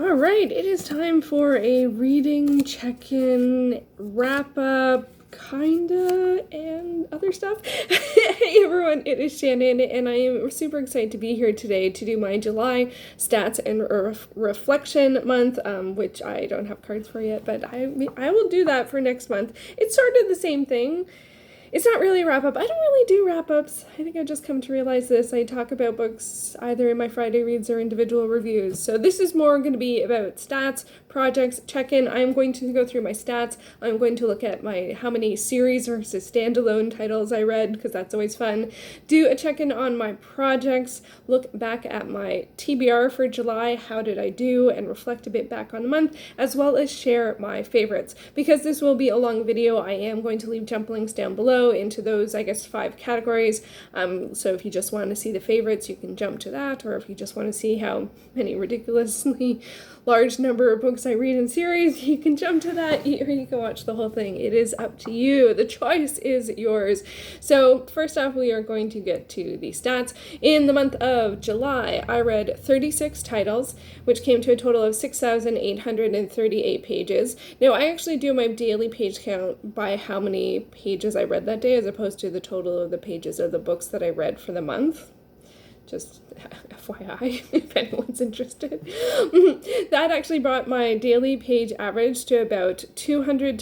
All right, it is time for a reading check-in, wrap-up, kinda, and other stuff. Hey everyone, it is Shannon, and I am super excited to be here today to do my July stats and reflection month, which I don't have cards for yet, but I will do that for next month. It's sort of the same thing. It's not really a wrap-up. I don't really do wrap-ups. I think I've just come to realize this. I talk about books either in my Friday reads or individual reviews. So this is more going to be about stats, projects, check-in. I'm going to go through my stats. I'm going to look at how many series versus standalone titles I read, because that's always fun. Do a check-in on my projects. Look back at my TBR for July. How did I do? And reflect a bit back on the month, as well as share my favorites. Because this will be a long video, I am going to leave jump links down below into those, I guess, 5 categories. So if you just want to see the favorites, you can jump to that, or if you just want to see how many ridiculously large number of books I read in series, you can jump to that, or you can watch the whole thing. It is up to you. The choice is yours. So first off, we are going to get to the stats. In the month of July, I read 36 titles, which came to a total of 6,838 pages. Now, I actually do my daily page count by how many pages I read that day, as opposed to the total of the pages of the books that I read for the month. Just FYI, if anyone's interested. That actually brought my daily page average to about 200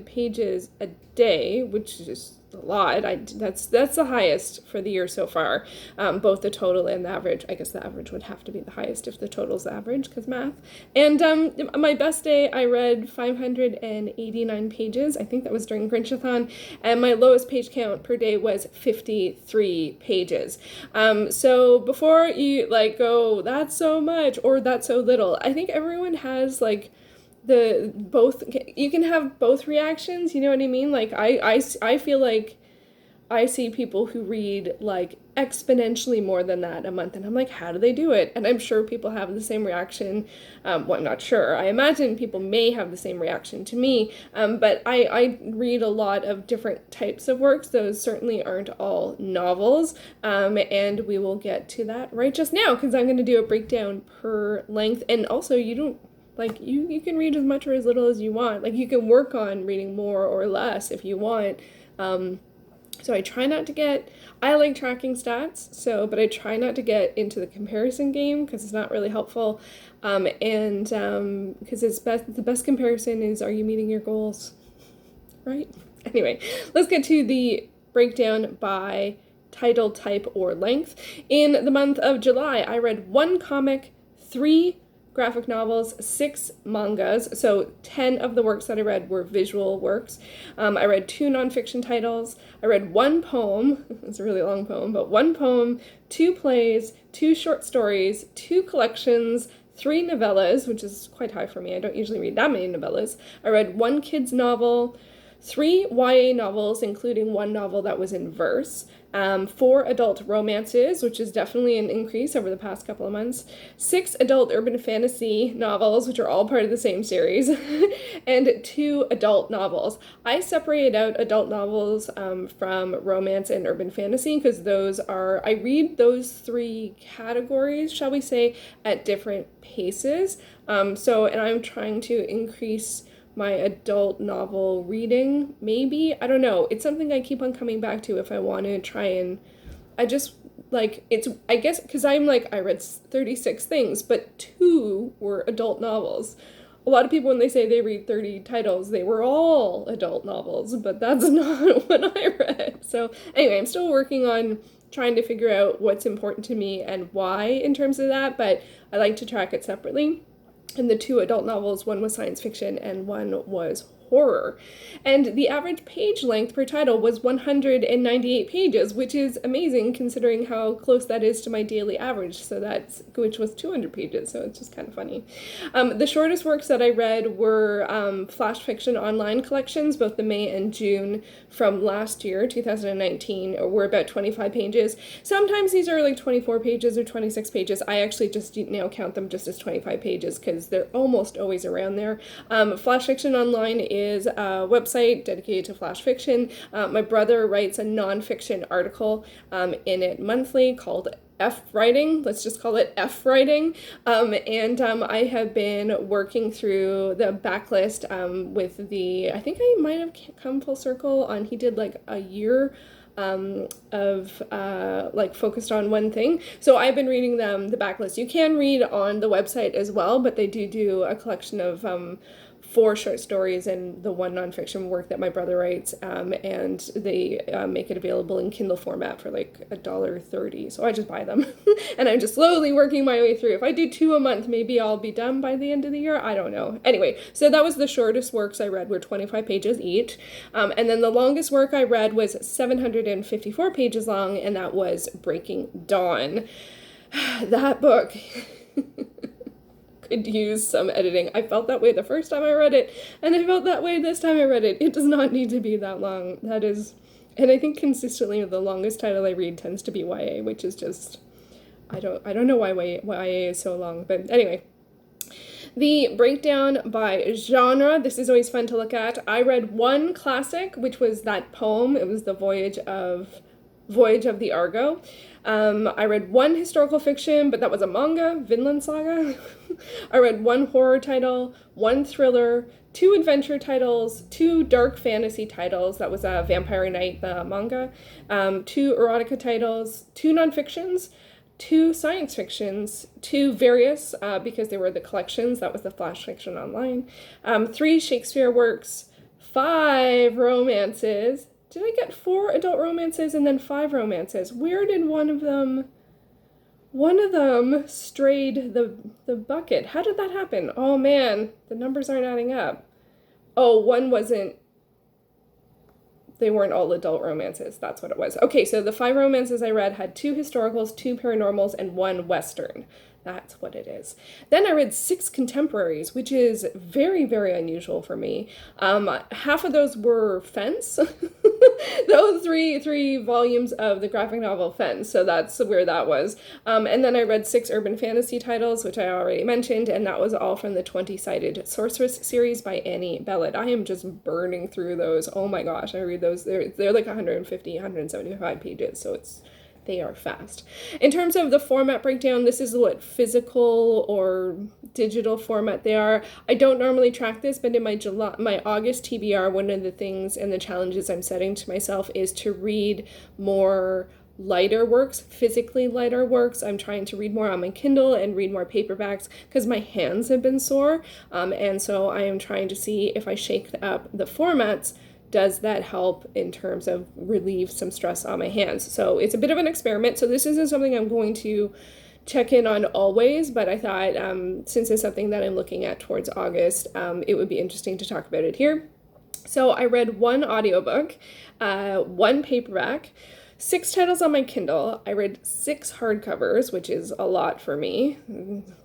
pages a day, which is a lot. That's the highest for the year so far. Both the total and the average. I guess the average would have to be the highest if the total's the average, because math. And my best day, I read 589 pages. I think that was during Readathon. And my lowest page count per day was 53 pages. So before you go, that's so much or that's so little, I think everyone has you can have both reactions, you know what I mean? I feel like I see people who read exponentially more than that a month, and I'm like, how do they do it? And I'm sure people have the same reaction. Well, I'm not sure. I imagine people may have the same reaction to me, but I read a lot of different types of works. Those certainly aren't all novels, and we will get to that right just now, because I'm going to do a breakdown per length, and also you don't you can read as much or as little as you want. You can work on reading more or less if you want. So I try not to I like tracking stats, but I try not to get into the comparison game, because it's not really helpful. Because the best comparison is, are you meeting your goals? Right? Anyway, let's get to the breakdown by title, type, or length. In the month of July, I read 1 comic, 3 graphic novels, 6 mangas, so 10 of the works that I read were visual works. I read 2 nonfiction titles. I read 1 poem, it's a really long poem, but 1 poem, 2 plays, 2 short stories, 2 collections, 3 novellas, which is quite high for me. I don't usually read that many novellas. I read 1 kid's novel, 3 YA novels, including 1 novel that was in verse, 4 adult romances, which is definitely an increase over the past couple of months, 6 adult urban fantasy novels, which are all part of the same series, and 2 adult novels. I separated out adult novels from romance and urban fantasy, because I read those 3 categories, shall we say, at different paces. And I'm trying to increase my adult novel reading, maybe. I don't know. It's something I keep on coming back to if I want to try and... I guess, because I read 36 things, but 2 were adult novels. A lot of people, when they say they read 30 titles, they were all adult novels, but that's not what I read. So anyway, I'm still working on trying to figure out what's important to me and why in terms of that, but I like to track it separately. And the 2 adult novels, 1 was science fiction and 1 was horror. And the average page length per title was 198 pages, which is amazing considering how close that is to my daily average, which was 200 pages, so it's just kind of funny. The shortest works that I read were flash fiction online collections, both the May and June from last year, 2019, were about 25 pages. Sometimes these are 24 pages or 26 pages. I actually just now count them just as 25 pages, because they're almost always around there. Flash fiction online is a website dedicated to flash fiction. My brother writes a nonfiction article in it monthly called F writing, let's just call it F writing. And I have been working through the backlist with I think I might have come full circle on, he did like a year of like focused on one thing. So I've been reading the backlist. You can read on the website as well, but they do a collection of 4 short stories and the 1 nonfiction work that my brother writes, and they make it available in Kindle format for like $1.30. So I just buy them, and I'm just slowly working my way through. If I do 2 a month, maybe I'll be done by the end of the year. I don't know. Anyway, so that was the shortest works I read, were 25 pages each, and then the longest work I read was 754 pages long, and that was Breaking Dawn. That book could use some editing. I felt that way the first time I read it, and I felt that way this time I read it. It does not need to be that long. That is, and I think consistently the longest title I read tends to be YA, which is just, I don't know why YA is so long, but anyway. The breakdown by genre, this is always fun to look at. I read 1 classic, which was that poem. It was the Voyage of the Argo. I read 1 historical fiction, but that was a manga, Vinland Saga. I read 1 horror title, 1 thriller, 2 adventure titles, 2 dark fantasy titles, that was Vampire Knight, the manga, 2 erotica titles, 2 nonfictions, 2 science fictions, 2 various, because they were the collections, that was the flash fiction online, 3 Shakespeare works, 5 romances. Did I get 4 adult romances and then 5 romances? Where did one of them strayed the bucket? How did that happen? Oh man, the numbers aren't adding up. Oh, one wasn't, they weren't all adult romances. That's what it was. Okay, so the 5 romances I read had 2 historicals, 2 paranormals, and 1 western. That's what it is. Then I read 6 contemporaries, which is very, very unusual for me. Half of those were Fence. Those three volumes of the graphic novel Fence, so that's where that was. And then I read 6 urban fantasy titles, which I already mentioned, and that was all from the 20-sided Sorceress series by Annie Bellett. I am just burning through those. Oh my gosh, I read those. They're like 150, 175 pages, so they are fast. In terms of the format breakdown, this is what physical or digital format they are. I don't normally track this, but in my August TBR, one of the things and the challenges I'm setting to myself is to read more lighter works, physically lighter works. I'm trying to read more on my Kindle and read more paperbacks because my hands have been sore. And so I am trying to see if I shake up the formats, does that help in terms of relieve some stress on my hands? So it's a bit of an experiment. So this isn't something I'm going to check in on always, but I thought since it's something that I'm looking at towards August, it would be interesting to talk about it here. So I read 1 audiobook, 1 paperback, 6 titles on my Kindle. I read 6 hardcovers, which is a lot for me.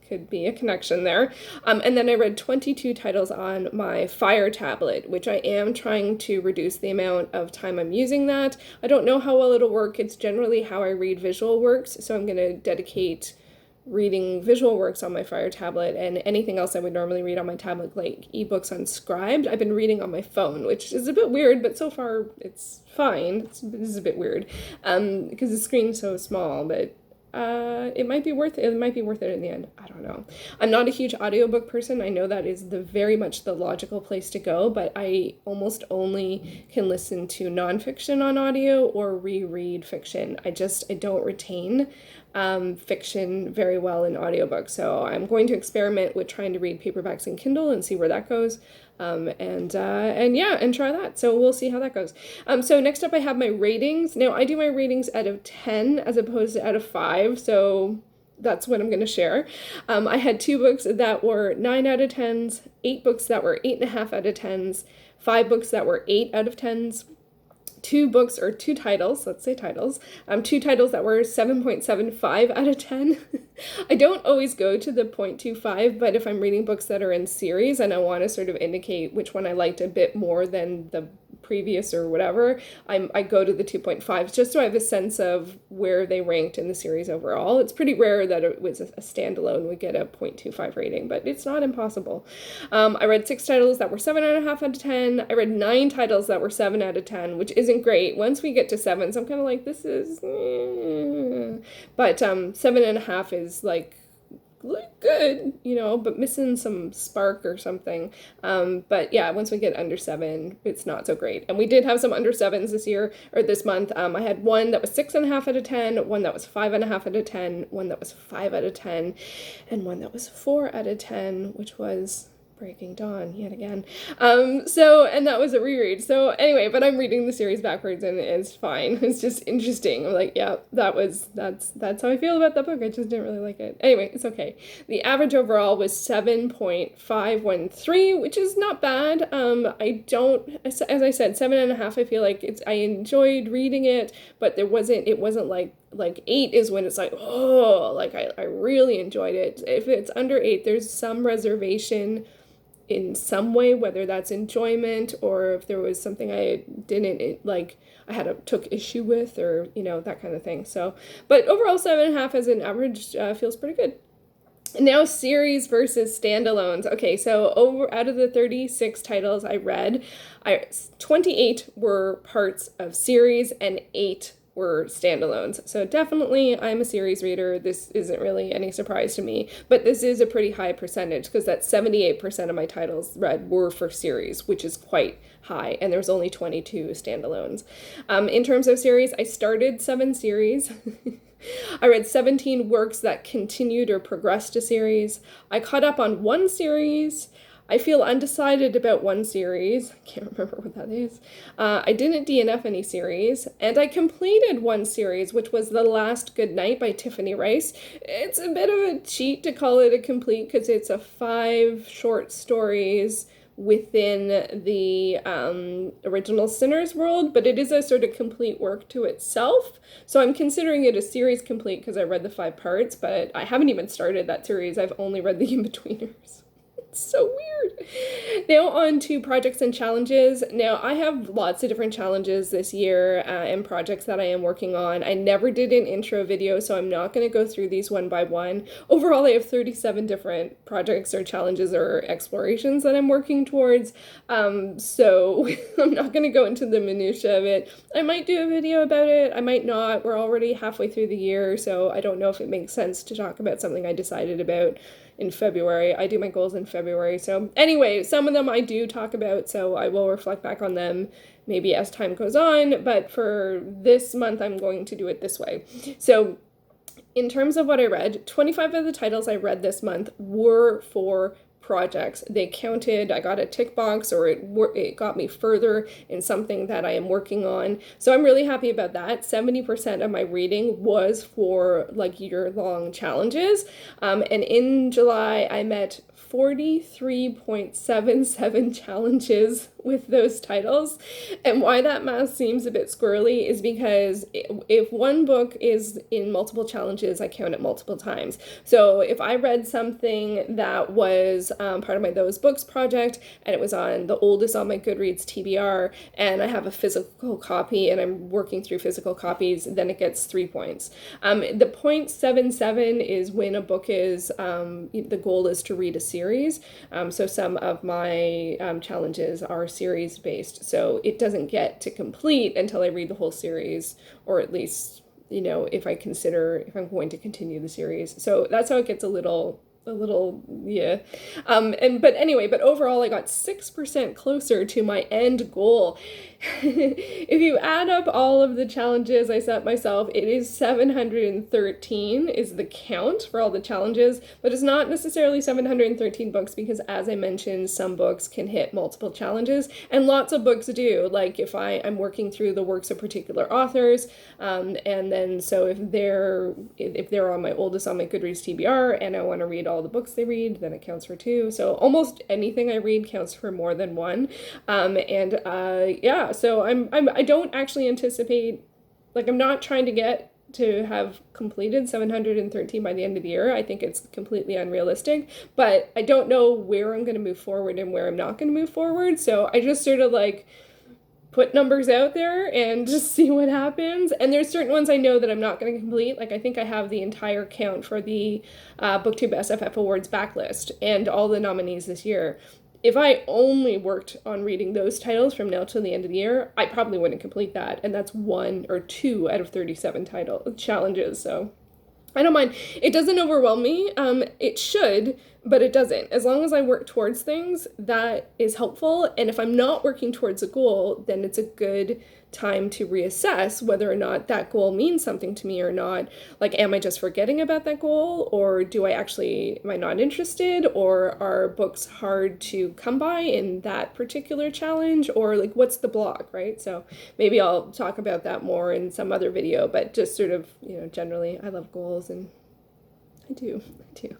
Could be a connection there. And then I read 22 titles on my Fire tablet, which I am trying to reduce the amount of time I'm using that. I don't know how well it'll work. It's generally how I read visual works, so I'm going to dedicate reading visual works on my Fire tablet, and anything else I would normally read on my tablet, like ebooks unscribed, I've been reading on my phone, which is a bit weird, but so far it's fine. This is a bit weird because the screen's so small, but it might be worth it. It might be worth it in the end. I don't know. I'm not a huge audiobook person. I know that is very much the logical place to go, but I almost only can listen to nonfiction on audio or reread fiction. I don't retain fiction very well in audiobooks. So I'm going to experiment with trying to read paperbacks in Kindle and see where that goes. And try that. So we'll see how that goes. So next up I have my ratings. Now I do my ratings out of 10 as opposed to out of 5. So that's what I'm going to share. I had 2 books that were 9 out of 10s, 8 books that were 8.5 out of 10s, 5 books that were 8 out of 10s, 2 books or 2 titles, let's say titles, 2 titles that were 7.75 out of 10. I don't always go to the 0.25, but if I'm reading books that are in series and I want to sort of indicate which one I liked a bit more than the previous or whatever, I go to the 2.5s just so I have a sense of where they ranked in the series overall. It's pretty rare that it was a standalone would get a 0.25 rating, but it's not impossible. I read 6 titles that were 7.5 out of 10. I read 9 titles that were 7 out of 10, which isn't great. Once we get to 7s, I'm kind of like, this is... But 7.5 is like good, you know, but missing some spark or something. But yeah, once we get under 7, it's not so great. And we did have some under 7s this year, or this month. I had one that was 6.5 out of 10, one that was 5.5 out of 10, one that was 5 out of 10, and one that was 4 out of 10, which was Breaking Dawn yet again. And that was a reread. So anyway, but I'm reading the series backwards and it's fine. It's just interesting. I'm like, yeah, that's how I feel about that book. I just didn't really like it. Anyway, it's okay. The average overall was 7.513, which is not bad. As I said, 7.5, I feel like I enjoyed reading it, but it wasn't like 8 is when it's like, oh, like I really enjoyed it. If it's under 8, there's some reservation in some way, whether that's enjoyment or if there was something I didn't like, took issue with, or, you know, that kind of thing. So, but overall 7.5 as an average feels pretty good. Now series versus standalones. Okay, so out of the 36 titles I read, 28 were parts of series and 8 were standalones. So definitely I'm a series reader. This isn't really any surprise to me, but this is a pretty high percentage because that 78% of my titles read were for series, which is quite high, and there's only 22 standalones. In terms of series, I started 7 series. I read 17 works that continued or progressed a series. I caught up on 1 series. I feel undecided about 1 series. I can't remember what that is. I didn't DNF any series. And I completed 1 series, which was The Last Good Night by Tiffany Rice. It's a bit of a cheat to call it a complete because it's a 5 short stories within the original Sinners world, but it is a sort of complete work to itself. So I'm considering it a series complete because I read the 5 parts, but I haven't even started that series. I've only read the in-betweeners. So weird. Now on to projects and challenges. Now I have lots of different challenges this year and projects that I am working on. I never did an intro video, so I'm not going to go through these one by one. Overall, I have 37 different projects or challenges or explorations that I'm working towards. So I'm not going to go into the minutia of it. I might do a video about it. I might not. We're already halfway through the year, so I don't know if it makes sense to talk about something I decided about in February. I do my goals in February. So anyway, some of them I do talk about, so I will reflect back on them maybe as time goes on, but for this month, I'm going to do it this way. So in terms of what I read, 25 of the titles I read this month were for projects. They counted, I got a tick box, or it got me further in something that I am working on. So I'm really happy about that. 70% of my reading was for like year-long challenges. And in July, I met 43.77 challenges with those titles. And why that math seems a bit squirrely is because if one book is in multiple challenges, I count it multiple times. So if I read something that was part of my Those Books project, and it was on the oldest on my Goodreads TBR, and I have a physical copy and I'm working through physical copies, then it gets 3 points. The 0.77 is when a book is, the goal is to read a series. So some of my challenges are series based, so it doesn't get to complete until I read the whole series, or at least, you know, if I'm going to continue the series. So that's how it gets a little, yeah. But overall, I got 6% closer to my end goal. If you add up all of the challenges I set myself, it is 713 is the count for all the challenges, but it's not necessarily 713 books because, as I mentioned, some books can hit multiple challenges, and lots of books do. Like if I'm working through the works of particular authors, and then so if they're on my oldest on my Goodreads TBR and I want to read all the books they read, then it counts for 2. So almost anything I read counts for more than 1. Yeah, so I don't actually anticipate, like, I'm not trying to get to have completed 713 by the end of the year. I think it's completely unrealistic, but I don't know where I'm going to move forward and where I'm not going to move forward. So I just sort of like put numbers out there and just see what happens. And there's certain ones I know that I'm not going to complete. Like I think I have the entire count for the BookTube SFF Awards backlist and all the nominees this year. If I only worked on reading those titles from now till the end of the year, I probably wouldn't complete that. And that's 1 or 2 out of 37 challenges. So I don't mind. It doesn't overwhelm me. It should, but it doesn't. As long as I work towards things, that is helpful. And if I'm not working towards a goal, then it's a good time to reassess whether or not that goal means something to me or not. Like, am I just forgetting about that goal, or am I not interested, or are books hard to come by in that particular challenge, or like what's the block, right? So maybe I'll talk about that more in some other video, but just sort of, generally I love goals, and I do,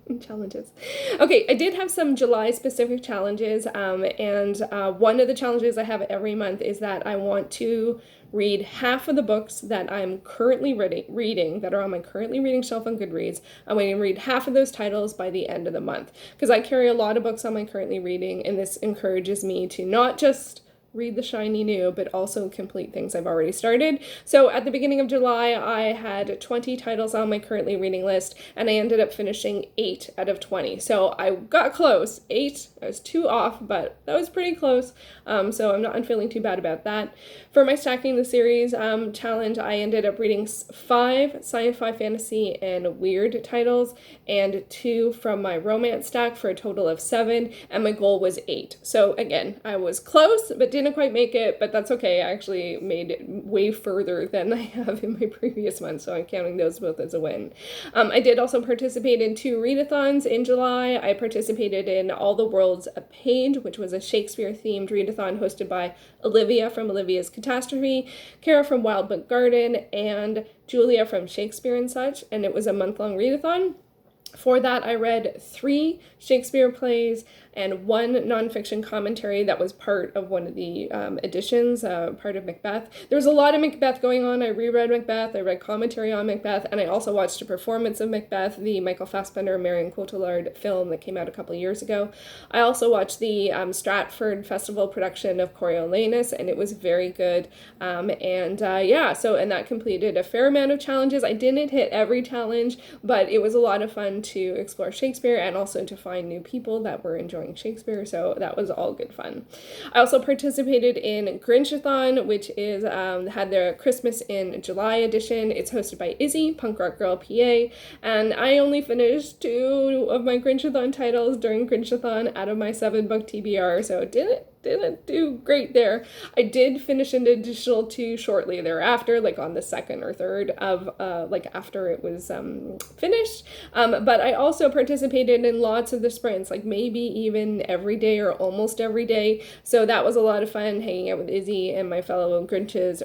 and challenges. Okay, I did have some July specific challenges, and one of the challenges I have every month is that I want to read half of the books that I'm currently reading, that are on my currently reading shelf on Goodreads. I'm going to read half of those titles by the end of the month, because I carry a lot of books on my currently reading, and this encourages me to not just read the shiny new, but also complete things I've already started. So at the beginning of July, I had 20 titles on my currently reading list, and I ended up finishing 8 out of 20. So I got close. 8, I was 2 off, but that was pretty close. So I'm feeling too bad about that. For my Stacking the Series challenge, I ended up reading 5 sci-fi, fantasy, and weird titles, and 2 from my romance stack for a total of 7, and my goal was 8. So again, I was close, but didn't quite make it, but that's okay. I actually made it way further than I have in my previous month, so I'm counting those both as a win. I did also participate in 2 readathons in July. I participated in All the World's a Page, which was a Shakespeare-themed readathon hosted by Olivia from Olivia's Catastrophe, Kara from Wild Book Garden, and Julia from Shakespeare and Such, and it was a month-long readathon. For that, I read 3 Shakespeare plays and 1 nonfiction commentary that was part of one of the editions, part of Macbeth. There was a lot of Macbeth going on. I reread Macbeth, I read commentary on Macbeth, and I also watched a performance of Macbeth, the Michael Fassbender, Marion Cotillard film that came out a couple of years ago. I also watched the Stratford Festival production of Coriolanus, and it was very good. And that completed a fair amount of challenges. I didn't hit every challenge, but it was a lot of fun to explore Shakespeare and also to find new people that were enjoying Shakespeare, so that was all good fun. I also participated in Grinchathon, which is had their Christmas in July edition. It's hosted by Izzy, Punk Rock Girl PA, and I only finished 2 of my Grinchathon titles during Grinchathon out of my 7-book TBR, so didn't do great there. I did finish an additional 2 shortly thereafter, like on the 2nd or 3rd of after it was finished. But I also participated in lots of the sprints, like maybe even every day or almost every day. So that was a lot of fun hanging out with Izzy and my fellow Grinches,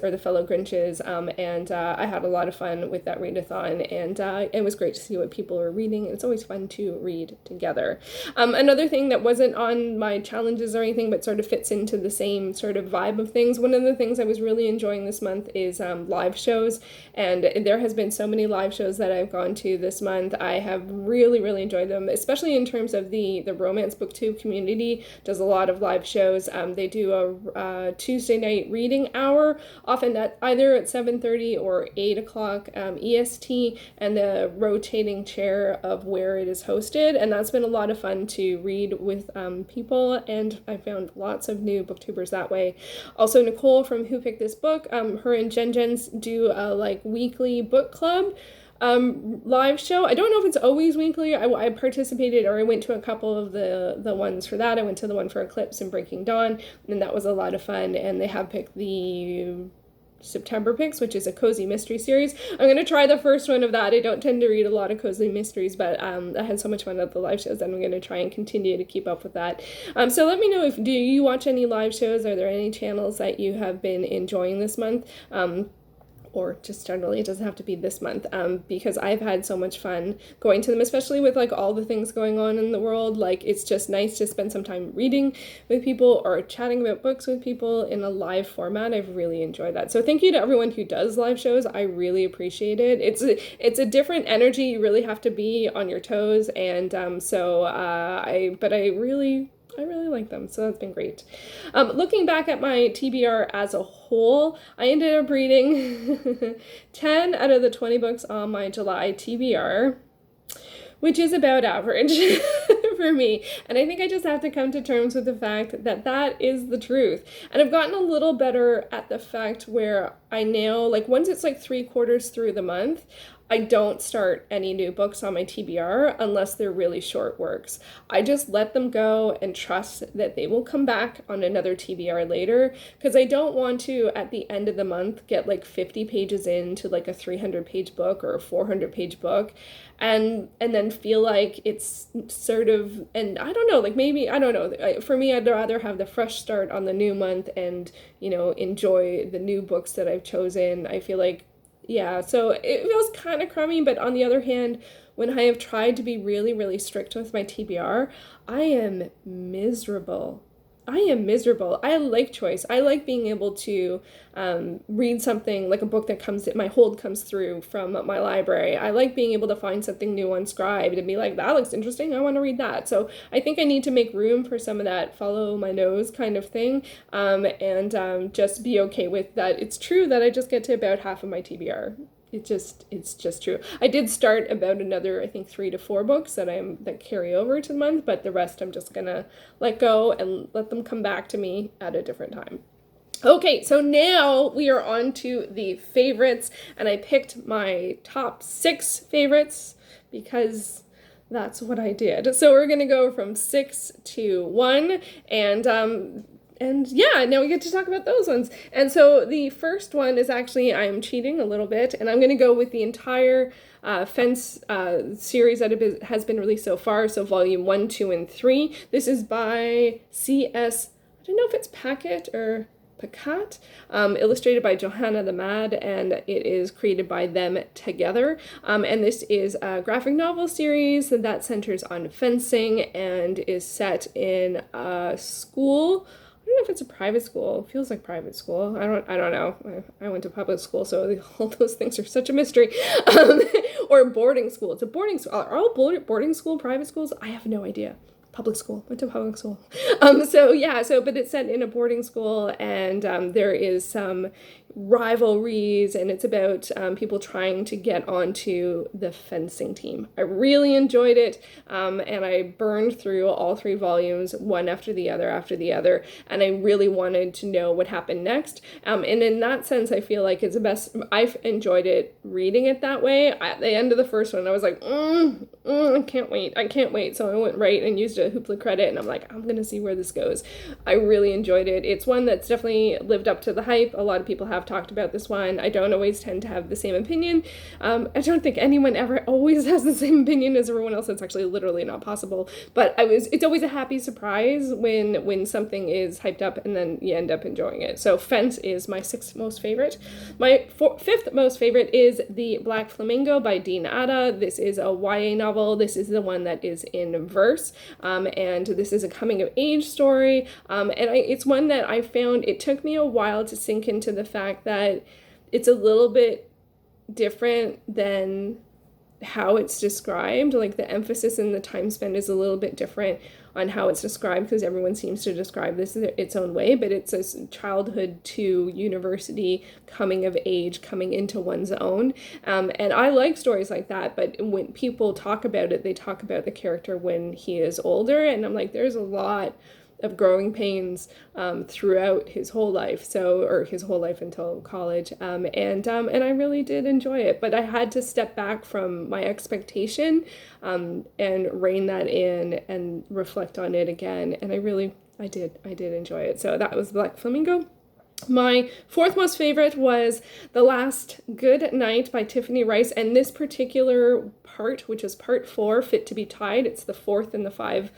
and I had a lot of fun with that readathon, and it was great to see what people were reading. It's always fun to read together. Another thing that wasn't on my challenges or anything, but sort of fits into the same sort of vibe of things. One of the things I was really enjoying this month is live shows, and there has been so many live shows that I've gone to this month. I have really, really enjoyed them, especially in terms of the romance booktube community does a lot of live shows. They do a Tuesday night reading hour, often either at 7:30 or 8 o'clock EST, and the rotating chair of where it is hosted, and that's been a lot of fun to read with people, and I found lots of new booktubers that way. Also, Nicole from Who Picked This Book, her and Jen do a weekly book club live show. I don't know if it's always weekly. I participated, or I went to a couple of the ones for that. I went to the one for Eclipse and Breaking Dawn, and that was a lot of fun, and they have picked the September picks, which is a cozy mystery series. I'm going to try the first one of that. I don't tend to read a lot of cozy mysteries, but I had so much fun at the live shows that I'm going to try and continue to keep up with that. So let me know, do you watch any live shows? Are there any channels that you have been enjoying this month? Or just generally, it doesn't have to be this month, because I've had so much fun going to them, especially with all the things going on in the world. It's just nice to spend some time reading with people or chatting about books with people in a live format. I've really enjoyed that. So thank you to everyone who does live shows. I really appreciate it. It's a different energy. You really have to be on your toes, and I I really like them, so that's been great. Looking back at my TBR as a whole, I ended up reading 10 out of the 20 books on my July TBR, which is about average for me. And I think I just have to come to terms with the fact that that is the truth. And I've gotten a little better at the fact where I now, like, once it's like 3/4 through the month, I don't start any new books on my TBR unless they're really short works. I just let them go and trust that they will come back on another TBR later, because I don't want to, at the end of the month, get like 50 pages into like a 300-page book or a 400-page book and then feel like it's sort of, and I don't know, like maybe, I don't know, for me, I'd rather have the fresh start on the new month and, you know, enjoy the new books that I've chosen. I feel like, yeah, so it feels kind of crummy, but on the other hand, when I have tried to be really, really strict with my TBR, I am miserable. I like choice. I like being able to read something, like a book that my hold comes through from my library. I like being able to find something new on Scribe and be like, that looks interesting, I want to read that. So I think I need to make room for some of that follow my nose kind of thing, and just be okay with that. It's true that I just get to about half of my TBR. It's just true. I did start about another, I think, 3 to 4 books that carry over to the month, but the rest I'm just gonna let go and let them come back to me at a different time. Okay, so now we are on to the favorites, and I picked my top 6 favorites because that's what I did. So we're gonna go from 6 to 1, and yeah, now we get to talk about those ones. And so the first one is actually, I'm cheating a little bit, and I'm going to go with the entire Fence series that has been released so far. So volume 1, 2, and 3. This is by C.S. I don't know if it's Pacat or Pacat, illustrated by Johanna the Mad, and it is created by them together. And this is a graphic novel series that centers on fencing and is set in a school. I don't know if it's a private school. It feels like private school. I don't know. I went to public school, so all those things are such a mystery. Or boarding school. It's a boarding school. Are all boarding school private schools? I have no idea. Public school. Went to public school. But it's set in a boarding school, and there is some rivalries, and it's about people trying to get onto the fencing team. I really enjoyed it, and I burned through all 3 volumes, one after the other, and I really wanted to know what happened next. And in that sense, I feel like it's the best. I've enjoyed it reading it that way. At the end of the first one, I was like, I can't wait. So I went right and used a Hoopla credit, and I'm like, I'm gonna see where this goes. I really enjoyed it. It's one that's definitely lived up to the hype. A lot of people have talked about this one. I don't always tend to have the same opinion. I don't think anyone ever always has the same opinion as everyone else. It's actually literally not possible. But it's always a happy surprise when something is hyped up and then you end up enjoying it. So Fence is my 6th most favorite. My 5th most favorite is The Black Flamingo by Dean Atta. This is a YA novel. This is the one that is in verse, and this is a coming of age story. It's one that I found, it took me a while to sink into the fact that it's a little bit different than how it's described. Like, the emphasis and the time spent is a little bit different on how it's described, because everyone seems to describe this in its own way, but it's a childhood to university coming of age, coming into one's own. And I like stories like that, but when people talk about it, they talk about the character when he is older, and I'm like, there's a lot of growing pains throughout his whole life, or his whole life until college, and I really did enjoy it, but I had to step back from my expectation and rein that in and reflect on it again, and I did enjoy it. So that was Black Flamingo. My 4th most favorite was The Last Good Night by Tiffany Rice, and this particular part, which is part 4, Fit to be Tied, it's the 4th in the 5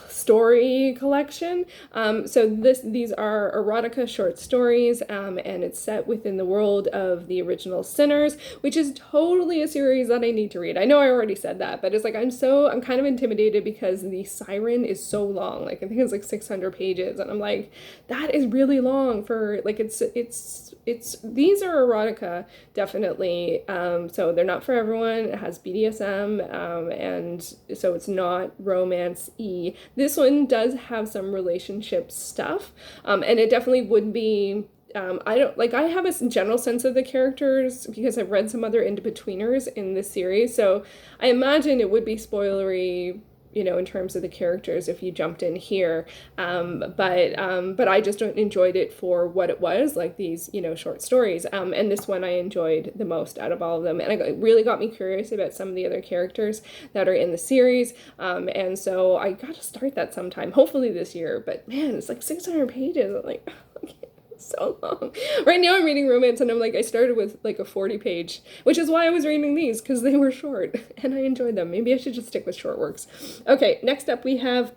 story collection. So these are erotica short stories, and it's set within the world of the original Sinners, which is totally a series that I need to read. I know I already said that, but it's like I'm kind of intimidated because the Siren is so long. Like, I think it's like 600 pages, and I'm like, that is really long for, like, it's these are erotica, definitely. So they're not for everyone. It has BDSM, and so it's not romance-y be. This one does have some relationship stuff, and it definitely would be. I have a general sense of the characters because I've read some other in-betweeners in this series, so I imagine it would be spoilery, in terms of the characters if you jumped in here. But I just enjoyed it for what it was, like these, short stories. And this one I enjoyed the most out of all of them. And it really got me curious about some of the other characters that are in the series. And so I got to start that sometime, hopefully this year. But man, it's like 600 pages. I'm like, okay. So long. Right now I'm reading romance and I started with like a 40-page, which is why I was reading these, because they were short and I enjoyed them. Maybe I should just stick with short works. Okay, next up we have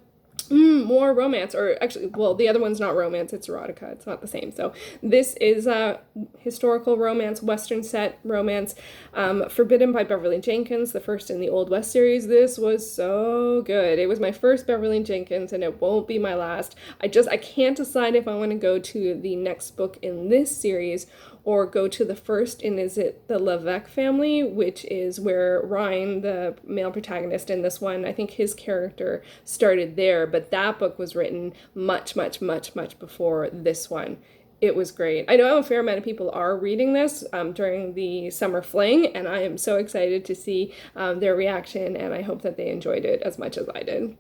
more romance, or actually, well, the other one's not romance, it's erotica. It's not the same. So this is a historical romance, Western set romance, Forbidden by Beverly Jenkins, the first in the Old West series. This was so good. It was my first Beverly Jenkins, and it won't be my last. I can't decide if I want to go to the next book in this series or go to the first in, is it the Levesque family, which is where Ryan, the male protagonist in this one, I think his character started there, but that book was written much, much, much, much before this one. It was great. I know a fair amount of people are reading this during the summer fling, and I am so excited to see their reaction, and I hope that they enjoyed it as much as I did.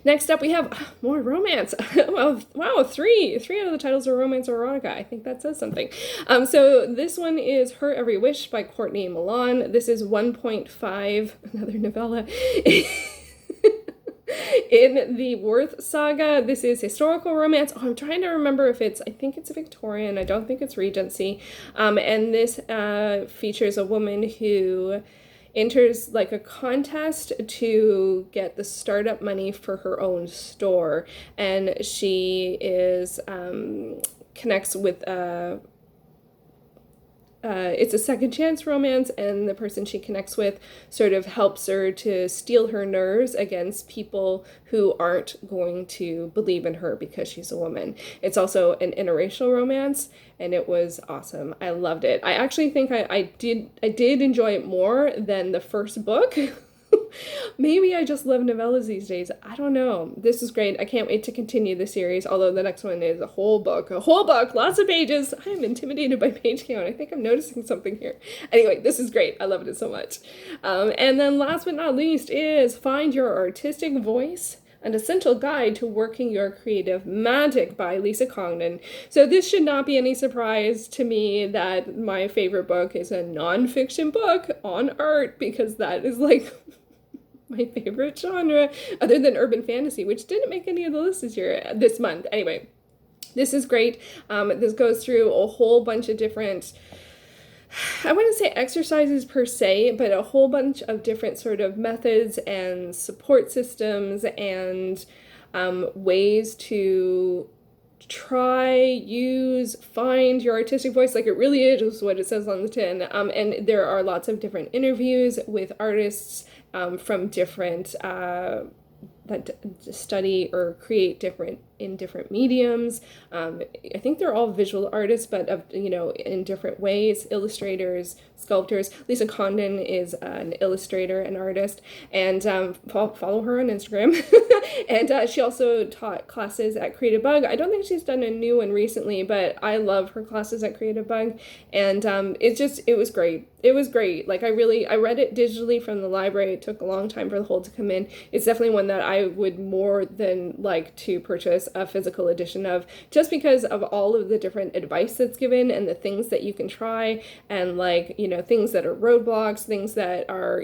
Next up, we have more romance. Wow, three out of the titles are romance or erotica. I think that says something. So this one is Her Every Wish by Courtney Milan. This is 1.5, another novella, in the Worth Saga. This is historical romance. Oh, I'm trying to remember if I think it's Victorian. I don't think it's Regency. And this features a woman who enters like a contest to get the startup money for her own store, and she is connects with it's a second chance romance, and the person she connects with sort of helps her to steel her nerves against people who aren't going to believe in her because she's a woman. It's also an interracial romance, and it was awesome. I loved it. I actually think I did enjoy it more than the first book. Maybe I just love novellas these days. I don't know. This is great. I can't wait to continue the series, although the next one is a whole book, lots of pages. I am intimidated by page count. I think I'm noticing something here. Anyway, this is great. I loved it so much. And then last but not least is Find Your Artistic Voice, An Essential Guide to Working Your Creative Magic by Lisa Congdon. So this should not be any surprise to me that my favorite book is a nonfiction book on art, because that is like my favorite genre, other than urban fantasy, which didn't make any of the lists this month. Anyway, this is great. This goes through a whole bunch of different, I wouldn't say exercises per se, but a whole bunch of different sort of methods and support systems and ways to find your artistic voice. Like, it really is what it says on the tin. And there are lots of different interviews with artists from different that study or create in different mediums. I think they're all visual artists, but in different ways. Illustrators, sculptors. Lisa Congdon is an illustrator and artist, and follow her on Instagram. And she also taught classes at Creative Bug. I don't think she's done a new one recently, but I love her classes at Creative Bug, and it was great. It was great. Like, I read it digitally from the library. It took a long time for the whole to come in. It's definitely one that I would more than like to purchase a physical edition of, just because of all of the different advice that's given and the things that you can try, and things that are roadblocks, things that are,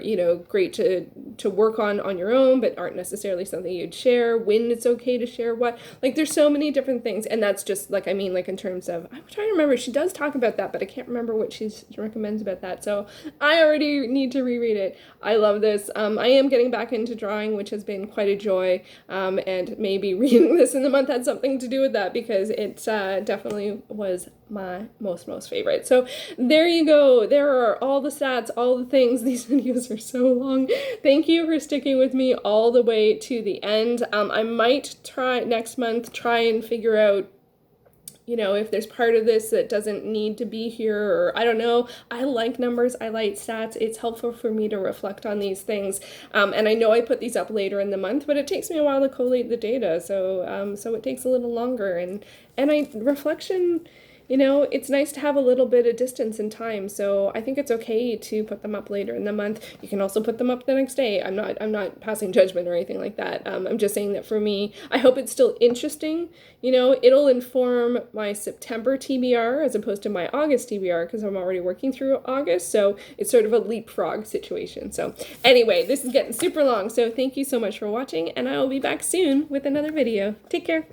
great to work on your own, but aren't necessarily something you'd share, when it's okay to share what. Like, there's so many different things, and that's just in terms of, I'm trying to remember, she does talk about that, but I can't remember what she recommends about that. So I already need to reread it. I love this. I am getting back into drawing, which has been quite a joy, and maybe reading this in the month had something to do with that, because it definitely was my most favorite. So there you go. There are all the stats, all the things. These videos are so long. Thank you for sticking with me all the way to the end. I might try next month, try and figure out you know, if there's part of this that doesn't need to be here, or I don't know. I like numbers, I like stats. It's helpful for me to reflect on these things. And I know I put these up later in the month, but it takes me a while to collate the data, so it takes a little longer. And reflection, you know, it's nice to have a little bit of distance in time, so I think it's okay to put them up later in the month. You can also put them up the next day. I'm not passing judgment or anything like that. I'm just saying that for me, I hope it's still interesting. You know, it'll inform my September TBR as opposed to my August TBR, because I'm already working through August, so it's sort of a leapfrog situation. So anyway, this is getting super long, so thank you so much for watching, and I will be back soon with another video. Take care.